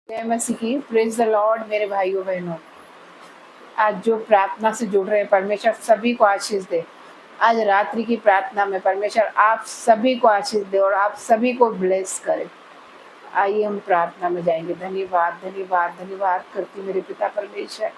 जय मसीह की। Praise the Lord मेरे भाइयों बहनों। आज जो प्रार्थना से जुड़ रहे हैं, परमेश्वर सभी को आशीष दे। आज रात्रि की प्रार्थना में परमेश्वर आप सभी को आशीष दे और आप सभी को ब्लेस करे। आइए हम प्रार्थना में जाएंगे। धन्यवाद धन्यवाद धन्यवाद करती मेरे पिता परमेश्वर,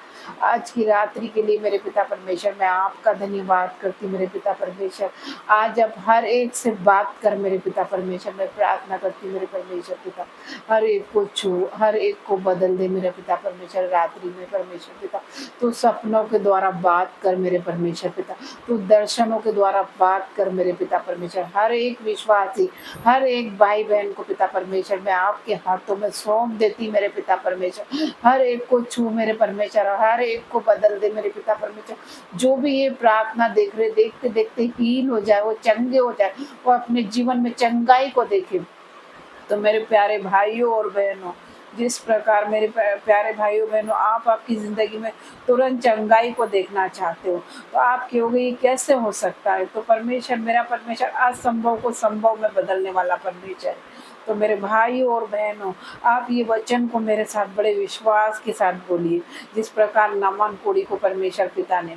आज की रात्रि के लिए मेरे पिता परमेश्वर। मैं आपका धन्यवाद करती मेरे पिता परमेश्वर। आज अब हर एक से बात कर मेरे पिता परमेश्वर। मैं प्रार्थना करती मेरे परमेश्वर पिता, हर एक को छू, हर एक को बदल दे मेरे पिता परमेश्वर। रात्रि में परमेश्वर पिता तू सपनों के द्वारा बात कर मेरे परमेश्वर पिता, तू दर्शनों के द्वारा बात कर मेरे पिता परमेश्वर। हर एक विश्वासी, हर एक भाई बहन को पिता परमेश्वर मैं आपके हाथों में सौंप देती मेरे पिता परमेश्वर। हर एक को छू मेरे परमेश्वर, हर एक को बदल दे मेरे पिता परमेश्वर। जो भी ये प्रार्थना देख रहे, देखते देखते हील हो जाए, वो चंगे हो जाए, वो अपने जीवन में चंगाई को देखे। तो मेरे प्यारे भाइयों और बहनों, जिस प्रकार मेरे प्यारे भाइयों बहनों आप आपकी ज़िंदगी में तुरंत चंगाई को देखना चाहते हो, तो आप कहोगे ये कैसे हो सकता है। तो परमेश्वर, मेरा परमेश्वर असंभव को संभव में बदलने वाला परमेश्वर है। तो मेरे भाइयों और बहनों, आप ये वचन को मेरे साथ बड़े विश्वास के साथ बोलिए। जिस प्रकार नामान कोड़ी को परमेश्वर पिता ने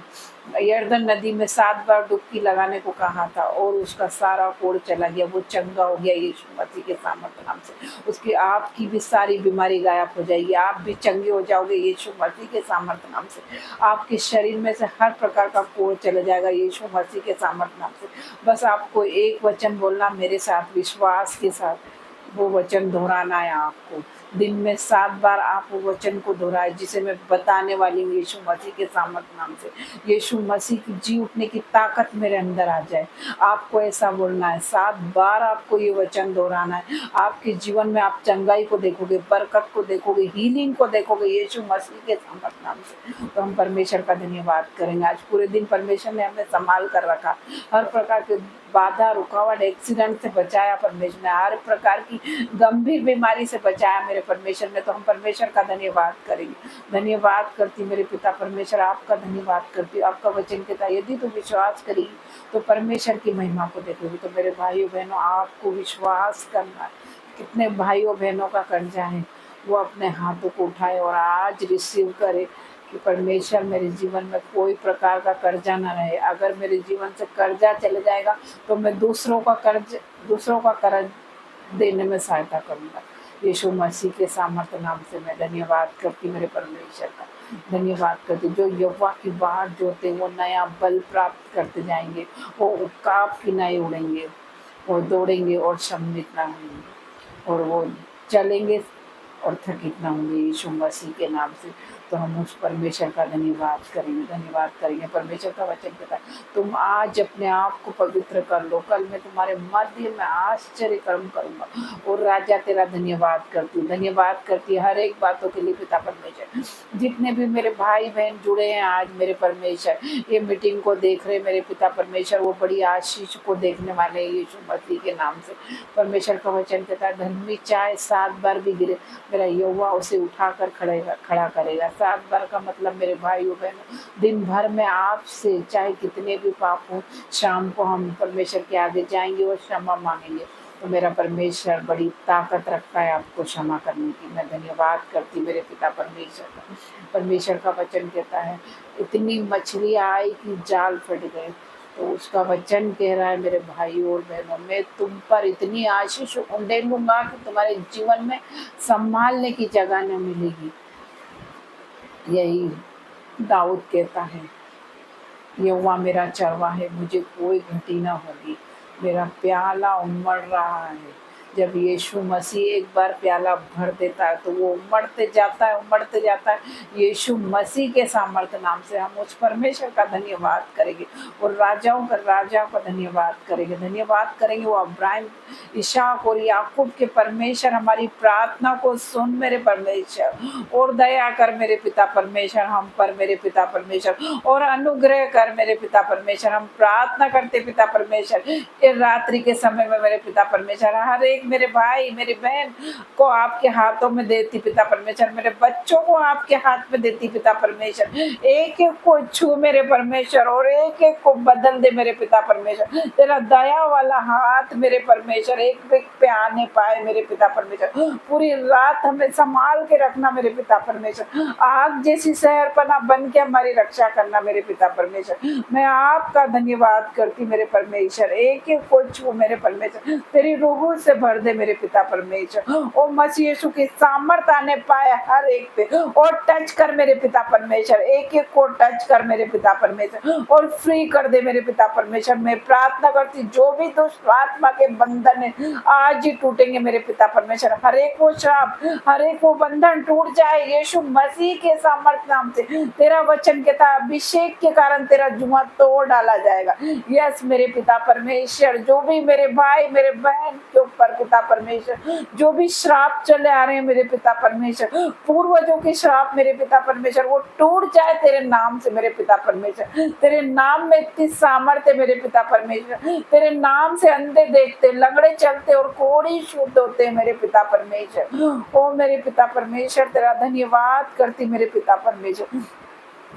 यरदन नदी में 7 बार डुबकी लगाने को कहा था और उसका सारा कोढ़ चला गया, वो चंगा हो गया यीशु मसीह के सामर्थ्य नाम से। उसकी आपकी भी सारी बीमारी गायब हो जाएगी, आप भी चंगे हो जाओगे यीशु मसीह के सामर्थ्य नाम से। आपके शरीर में से हर प्रकार का कोढ़ चला जाएगा यीशु मसीह के सामर्थ्य नाम से। बस आपको एक वचन बोलना मेरे साथ विश्वास के साथ, वो वचन दोहराना है आपको। दिन में 7 बार आप वो वचन को दोहराए जिसे मैं बताने वाली हूँ यीशु मसीह के सामर्थ्य नाम से। यीशु मसीह की जी उठने की ताकत मेरे अंदर आ जाए, आपको ऐसा बोलना है। 7 बार आपको ये वचन दोहराना है। आपके जीवन में आप चंगाई को देखोगे, बरकत को देखोगे, हीलिंग को देखोगे यीशु मसीह के सामर्थ्य नाम से। तो हम परमेश्वर का धन्यवाद करेंगे। आज पूरे दिन परमेश्वर ने हमें संभाल कर रखा, हर प्रकार के बाधा रुकावट एक्सीडेंट से बचाया परमेश्वर ने, हर प्रकार की गंभीर बीमारी से बचाया मेरे परमेश्वर ने। तो हम परमेश्वर का धन्यवाद करेंगे। धन्यवाद करती मेरे पिता परमेश्वर, आपका धन्यवाद करती। आपका वचन कहता है यदि तो विश्वास करी तो परमेश्वर की महिमा को देखोगे। तो मेरे भाइयों बहनों, आपको विश्वास करना है। कितने भाइयों बहनों का कर्जा है, वो अपने हाथों को उठाए और आज रिसीव करे कि परमेश्वर मेरे जीवन में कोई प्रकार का कर्जा ना रहे। अगर मेरे जीवन से कर्जा चले जाएगा तो मैं दूसरों का कर्ज देने में सहायता करूँगा। यीशु मसीह के सामर्थ्य नाम से मैं धन्यवाद करती मेरे परमेश्वर का, धन्यवाद करती। जो यहोवा की बाट जोते वो नया बल प्राप्त करते जाएंगे, वो उकाब की नए उड़ेंगे, वो दौड़ेंगे और सम्मिलित ना होंगे, और वो चलेंगे और थकित ना होंगे यीशु मसीह के नाम से। तो हम उस परमेश्वर का धन्यवाद करेंगे, धन्यवाद करेंगे। परमेश्वर का वचन कहता है तुम आज अपने आप को पवित्र कर लो, कल मैं तुम्हारे मध्य में आश्चर्य कर्म करूंगा। और राजा तेरा धन्यवाद करती हूँ, धन्यवाद करती है हर एक बातों के लिए पिता परमेश्वर। जितने भी मेरे भाई बहन जुड़े हैं आज मेरे परमेश्वर, ये मीटिंग को देख रहे मेरे पिता परमेश्वर, वो बड़ी आशीष को देखने वाले हैं यीशु मसीह के नाम से। परमेश्वर का वचन कहता है धर्मी चाहे 7 बार भी गिरे, मेरा यहोवा उसे उठाकर खड़ा करेगा। 7 बार का मतलब मेरे भाइयों बहनों, दिन भर में आपसे चाहे कितने भी पाप हो, शाम को हम परमेश्वर के आगे जाएंगे और क्षमा मांगेंगे। तो मेरा परमेश्वर बड़ी ताकत रखता है आपको क्षमा करने की। मैं धन्यवाद करती मेरे पिता परमेश्वर का। परमेश्वर का वचन कहता है इतनी मछलियाँ आई कि जाल फट गए। तो उसका वचन कह रहा है मेरे भाइयों और बहनों, मैं तुम पर इतनी आशीष उंडेलूंगा कि तुम्हारे जीवन में संभालने की जगह न मिलेगी। यही दाऊद कहता है, यहोवा मेरा चरवाहा है, मुझे कोई घटी ना होगी। मेरा प्याला उमड़ रहा है। जब यीशु मसीह एक बार प्याला भर देता है तो वो उमड़ते जाता है, उमड़ते जाता है। यीशु मसीह के सामर्थ्य नाम से हम उस परमेश्वर का धन्यवाद करेंगे और राजाओं का धन्यवाद करेंगे, धन्यवाद करेंगे। वो अब्राहिम, इसहाक और याकूब के परमेश्वर हमारी प्रार्थना को सुन मेरे परमेश्वर, और दया कर मेरे पिता परमेश्वर हम पर मेरे पिता परमेश्वर, और अनुग्रह कर मेरे पिता परमेश्वर। हम प्रार्थना करते पिता परमेश्वर, ये रात्रि के समय में मेरे पिता परमेश्वर हर एक एक मेरे भाई मेरी बहन को आपके हाथों में देती पिता परमेश्वर, मेरे बच्चों को आपके हाथ में देती पिता परमेश्वर, एक एक को छू मेरे परमेश्वर और एक एक को बदल दे मेरे पिता परमेश्वर। तेरा दया वाला हाथ मेरे परमेश्वर एक एक पे आने पाए मेरे पिता परमेश्वर। पूरी रात हमें संभाल के रखना मेरे पिता परमेश्वर। आग जैसी शहरपना बन के हमारी रक्षा करना मेरे पिता परमेश्वर। मैं आपका धन्यवाद करती मेरे परमेश्वर, एक एक को छू मेरे परमेश्वर, तेरी रूह से भर दे मेरे पिता परमेश्वर। ओ मसीह यीशु की सामर्थ आने पाए हर एक पे और टच कर मेरे पिता परमेश्वर, एक एक को टच कर मेरे पिता परमेश्वर और फ्री कर दे मेरे पिता परमेश्वर। मैं प्रार्थना करती जो भी दुष्ट आत्मा के बंधन है आज ही टूटेंगे मेरे पिता परमेश्वर। हर एक वो श्राप, हर एक वो बंधन टूट जाए यीशु मसीह के सामर्थ नाम से। तेरा वचन कहता है अभिषेक के कारण तेरा जुआ तोड़ डाला जाएगा। यस मेरे पिता परमेश्वर, जो भी मेरे भाई मेरे बहन के ऊपर पिता परमेश्वर जो भी श्राप चले आ रहे हैं मेरे पिता परमेश्वर, पूर्वजों के श्राप मेरे पिता परमेश्वर वो टूट जाए तेरे नाम से मेरे पिता परमेश्वर। तेरे नाम में इतनी सामर्थ्य मेरे पिता परमेश्वर, तेरे नाम से अंधे देखते, लंगड़े चलते और कोढ़ी शुद्ध होते हैं मेरे पिता परमेश्वर। ओ मेरे पिता परमेश्वर तेरा धन्यवाद करती मेरे पिता परमेश्वर।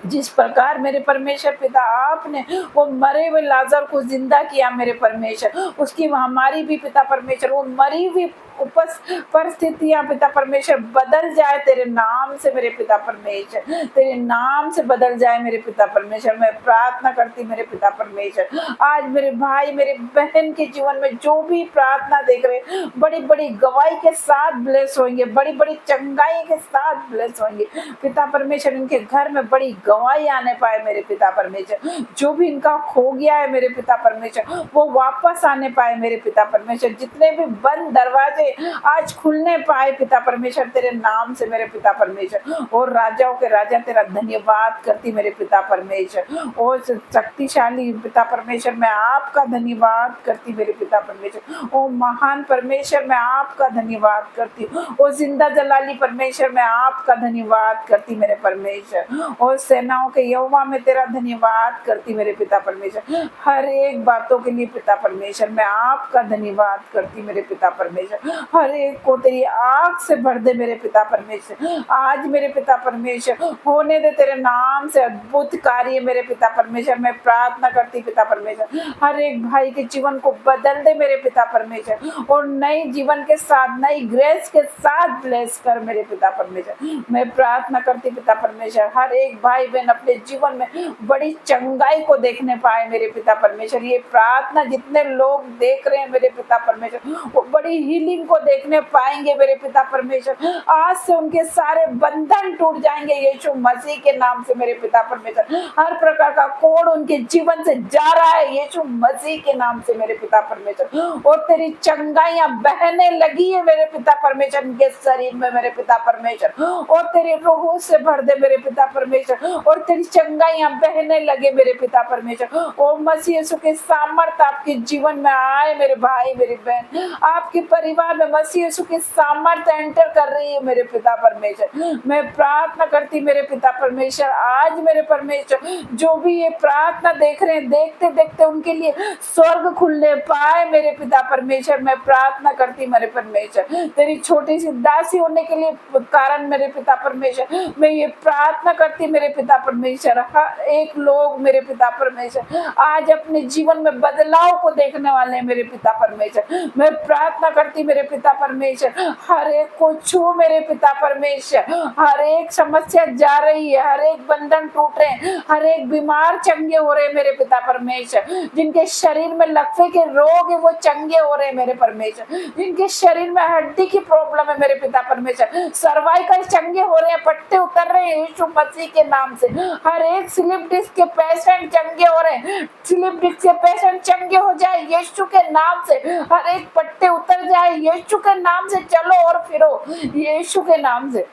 जिस प्रकार मेरे परमेश्वर पिता आपने वो मरे हुए लाजर को जिंदा किया मेरे परमेश्वर, उसकी हमारी भी पिता परमेश्वर वो मरी हुई परिस्थितियां पिता परमेश्वर बदल जाए तेरे नाम से मेरे पिता परमेश्वर, तेरे नाम से बदल जाए मेरे पिता परमेश्वर। मैं प्रार्थना करती मेरे पिता परमेश्वर आज मेरे भाई मेरे बहन के जीवन में जो भी प्रार्थना देख रहे बड़ी बड़ी गवाही के साथ ब्लेस होंगे, बड़ी बड़ी चंगाई के साथ ब्लेस होंगे पिता परमेश्वर। इनके घर में बड़ी गवाही आने पाए मेरे पिता परमेश्वर, जो भी इनका खो गया है मेरे पिता परमेश्वर वो वापस आने पाए मेरे पिता परमेश्वर। जितने भी बंद दरवाजे आज खुलने पाए पिता परमेश्वर तेरे नाम से मेरे पिता परमेश्वर। और राजाओं के राजा तेरा धन्यवाद करती मेरे पिता परमेश्वर। और शक्तिशाली पिता परमेश्वर मैं आपका धन्यवाद करती मेरे पिता परमेश्वर। ओ महान परमेश्वर मैं आपका धन्यवाद करती। ओ जिंदा जलाली परमेश्वर मैं आपका धन्यवाद करती मेरे परमेश्वर। और सेनाओं के यहोवा में तेरा धन्यवाद करती मेरे पिता परमेश्वर। हर एक बातों के लिए पिता परमेश्वर मैं आपका धन्यवाद करती मेरे पिता परमेश्वर। हर एक को तेरी आग से भर दे मेरे पिता परमेश्वर। आज मेरे पिता परमेश्वर होने दे तेरे नाम से अद्भुत कार्य मेरे पिता परमेश्वर। मैं प्रार्थना करती पिता परमेश्वर हर एक भाई के जीवन को बदल दे मेरे पिता परमेश्वर और नई जीवन के साथ नई ग्रेस के साथ ब्लेस कर मेरे पिता परमेश्वर। मैं प्रार्थना करती पिता परमेश्वर हर एक भाई बहन अपने जीवन में बड़ी चंगाई को देखने पाए मेरे पिता परमेश्वर। ये प्रार्थना जितने लोग देख रहे हैं मेरे पिता परमेश्वर वो बड़ी हीलिंग को देखने पाएंगे मेरे पिता परमेश्वर। आज से उनके सारे बंधन टूट जाएंगे यीशु मसीह के नाम से मेरे पिता परमेश्वर। हर प्रकार का कोड़ उनके जीवन से जा रहा है यीशु मसीह के नाम से मेरे पिता परमेश्वर। और तेरी चंगाइयां बहने लगी है मेरे पिता परमेश्वर इनके शरीर में मेरे पिता परमेश्वर। और तेरी रूह से भर दे मेरे पिता परमेश्वर और तेरी चंगाइयां बहने लगे मेरे पिता परमेश्वर। ओ मसीह यीशु के सामर्थ्य आपके जीवन में आए मेरे भाई मेरी बहन, आपके परिवार में मसीह यीशु की सामर्थ्य एंटर कर रही है मेरे पिता परमेश्वर। मैं प्रार्थना करती मेरे पिता परमेश्वर आज मेरे परमेश्वर जो भी ये प्रार्थना देख रहे हैं देखते देखते उनके लिए स्वर्ग खुलने पाए मेरे पिता परमेश्वर। मैं प्रार्थना करती मेरे परमेश्वर तेरी छोटी सी दासी होने के लिए कारण मेरे पिता परमेश्वर मैं ये प्रार्थना करती मेरे पिता परमेश्वर हर एक लोग मेरे पिता परमेश्वर आज अपने जीवन में बदलाव को देखने वाले हैं मेरे पिता परमेश्वर। मैं प्रार्थना करती मेरे पिता परमेश्वर हर एक को छू मेरे पिता परमेश्वर। हर एक समस्या जा रही है, हर एक बंधन टूट रहे हैं, हर एक बीमार चंगे हो रहे हैं मेरे पिता परमेश्वर। जिनके शरीर में लकवे के रोग है वो चंगे हो रहे हैं मेरे परमेश्वर। जिनके शरीर में हड्डी की प्रॉब्लम है मेरे पिता परमेश्वर सर्वाइकल चंगे हो रहे हैं, पट्टे उतर रहे हैं यीशु मसीह के नाम से। हर एक स्लिप डिस्क के पेशेंट चंगे हो रहे हैं, स्लिप डिस्क के पेशेंट चंगे हो जाए यीशु के नाम से। हर एक पट्टे उतर जाए यीशु के नाम से, चलो और फिरो यीशु के नाम से।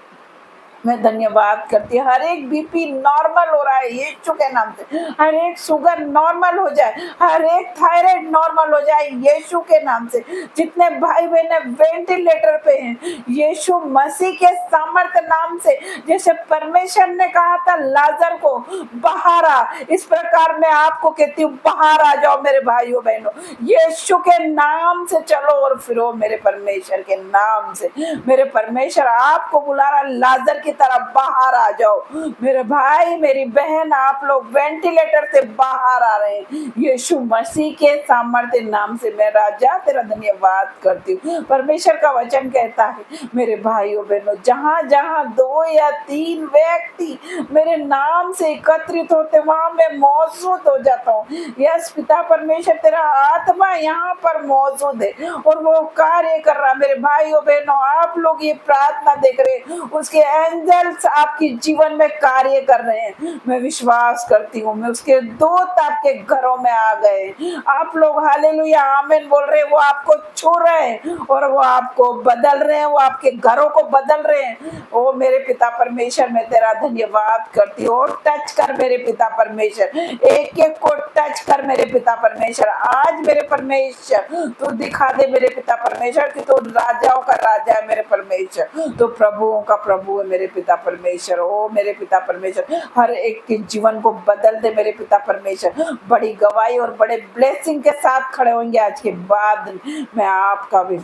मैं धन्यवाद करती हूँ। हर एक बीपी नॉर्मल हो रहा है यीशु के नाम से। हर एक शुगर नॉर्मल हो जाए, हर एक थायराइड नॉर्मल हो जाए यीशु के नाम से। जितने भाई बहन वेंटिलेटर पे हैं, यीशु मसीह के सामर्थ्य नाम से, जैसे परमेश्वर ने कहा था लाजर को बाहर आ, इस प्रकार मैं आपको कहती हूँ बाहर आ जाओ मेरे भाइयों बहनों, यीशु के नाम से चलो और फिरो मेरे परमेश्वर के नाम से। मेरे परमेश्वर आपको बुला रहा, लाजर की तरह बाहर आ जाओ। मेरे भाई मेरी बहन, आप लोग वेंटिलेटर से बाहर आ रहे हैं यीशु मसीह के सामर्थ्य नाम से। मैं राजा तेरा धन्यवाद करती हूँ। परमेश्वर का वचन कहता है मेरे भाइयों बहनों, जहाँ जहाँ 2 या 3 व्यक्ति मेरे नाम से एकत्रित होते वहां मैं मौजूद हो जाता हूँ। यस पिता परमेश्वर, तेरा आत्मा यहाँ पर मौजूद है और वो कार्य कर रहा। मेरे भाइयों बहनों, आप लोग ये प्रार्थना देख रहे हैं, उसके एंजल्स आपके जीवन में कार्य कर रहे हैं। मैं विश्वास करती हूँ, मैं उसके दूत आपके घरों में आ गए। आप लोग हालेलुया आमीन बोल रहे हैं, वो आपको छू रहे हैं और वो आपको बदल रहे हैं, वो आपके घरों को बदल रहे हैं। ओ मेरे पिता परमेश्वर, मैं तेरा धन्यवाद करती हूँ। और टच कर मेरे पिता परमेश्वर, एक एक को टच कर मेरे पिता परमेश्वर। आज मेरे परमेश्वर तू दिखा दे मेरे पिता परमेश्वर कि तू राजाओं का राजा है मेरे परमेश्वर, तो प्रभुओं का प्रभु है मेरे पिता परमेश्वर। ओ मेरे पिता परमेश्वर, हर एक के जीवन को बदल दे मेरे पिता परमेश्वर। बड़ी गवाही और बड़े ब्लेसिंग के साथ खड़े होंगे आज के बाद। मैं आपका भी,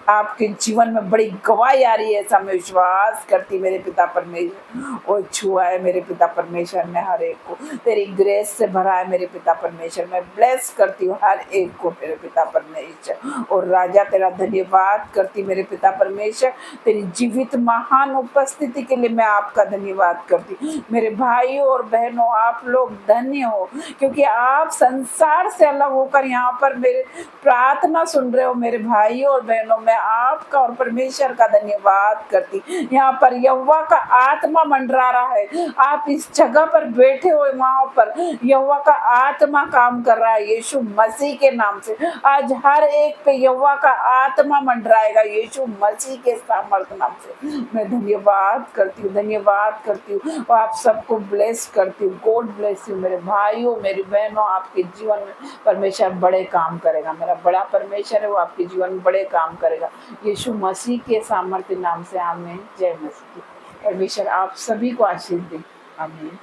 आपके जीवन में बड़ी गवाही आ रही है ऐसा मैं विश्वास करती मेरे पिता परमेश्वर। और छुआ है मेरे पिता परमेश्वर ने हर एक को, तेरी ग्रेस से भरा है मेरे पिता परमेश्वर। मैं ब्लेस करती हूँ हर एक को मेरे पिता परमेश्वर। और राजा तेरा धन्यवाद करती मेरे पिता परमेश्वर, तेरी जीवित महान उपस्थिति के लिए मैं आपका धन्यवाद करती। मेरे भाइयों और बहनों, आप लोग धन्य हो क्योंकि आप संसार से अलग होकर यहाँ पर मेरे प्रार्थना सुन रहे हो। मेरे भाइयों और बहनों, मैं आपका और परमेश्वर का धन्यवाद करती। यहाँ पर यहोवा का आत्मा मंडरा रहा है। आप इस जगह पर बैठे हो, वहां पर यहोवा का आत्मा काम कर रहा है यीशु मसीह के नाम से। आज हर एक पे यहोवा का आत्मा मंडराएगा यीशु मसीह के सामर्थ्य नाम से। मैं धन्यवाद करती हूँ, धन्यवाद करती हूँ और आप सबको ब्लेस करती हूँ। गॉड ब्लेस यू मेरे भाइयों मेरी बहनों, आपके जीवन में परमेश्वर बड़े काम करेगा। मेरा बड़ा परमेश्वर है, वो आपके जीवन में बड़े काम करेगा यीशु मसीह के सामर्थ्य नाम से। आमीन। जय मसीह। परमेश्वर आप सभी को आशीष दे। आमीन।